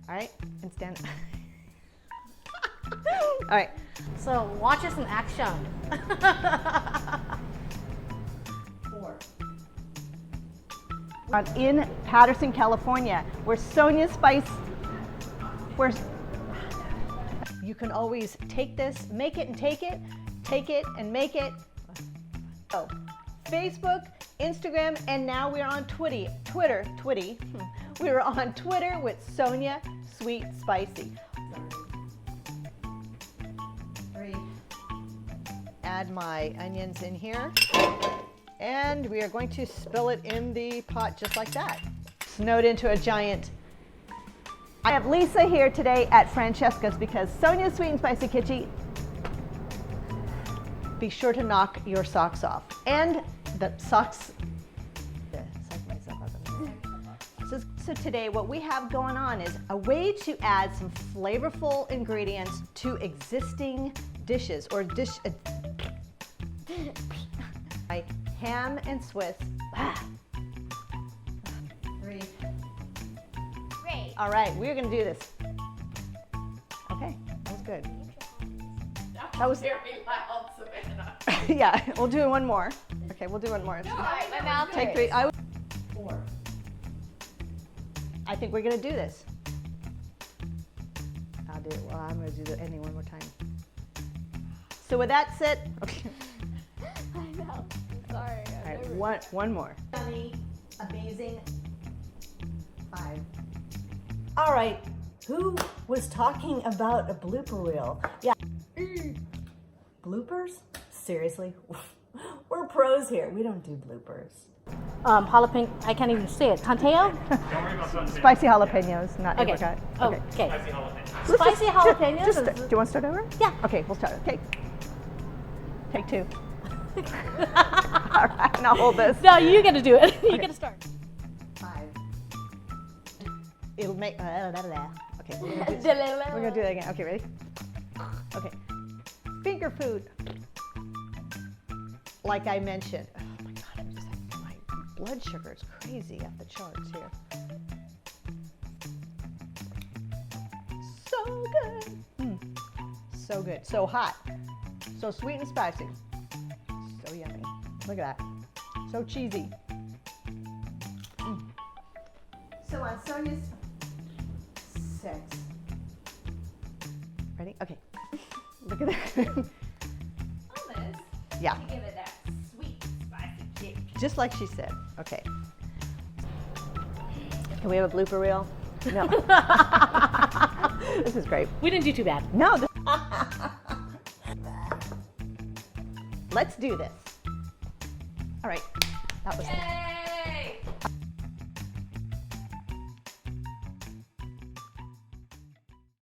All right, and stand. All right. So watch us in action. 4. In Patterson, California, where Sonya Spice, where you can always take this, make it and take it and make it. Oh, Facebook, Instagram, and now we're on Twitter. We're on Twitter with Sonya Sweet Spicy. 3. Add my onions in here. And we are going to spill it in the pot just like that. Snowed into a giant. I have Lisa here today at Francesca's because Sonya's Sweet and Spicy Kitchen. Be sure to knock your socks off. And the socks. So today what we have going on is a way to add some flavorful ingredients to existing dishes or like ham and Swiss. 3. Great. All right, we're gonna do this. Okay, that was good. That was very loud, Savannah. yeah, we'll do one more. Okay, we'll do one more. My mouth Take 3. 4. I think we're gonna do this. I'll do it. Well, I'm gonna do the ending one more time. So with that said, okay. I know. Sorry. All right, one more. Yummy, amazing. 5. All right, who was talking about a blooper reel? Yeah. Bloopers? Seriously? We're pros here. We don't do bloopers. Jalapeno, I can't even say it. Tanteo? Don't worry about that. Spicy jalapenos, not Okay. apricot. Oh, okay. Spicy jalapeno. Spicy jalapenos? Do you want to start over? Yeah. Okay, we'll start. Okay. Take 2. All right, now hold this. No, you gotta do it. You gotta start. 5. It'll make. Okay, we're gonna do that again. Okay, ready? Okay. Finger food. Like I mentioned. Oh my God, my blood sugar is crazy off the charts here. So good. So good. So hot. So sweet and spicy. So yummy. Look at that. So cheesy. So on Sonya's 6. Ready? Okay. Look at that. On this, Yeah. you give it that sweet, spicy kick. Just like she said. Okay. Can we have a blooper reel? No. This is great. We didn't do too bad. No. Let's do this. All right. That was. Yay!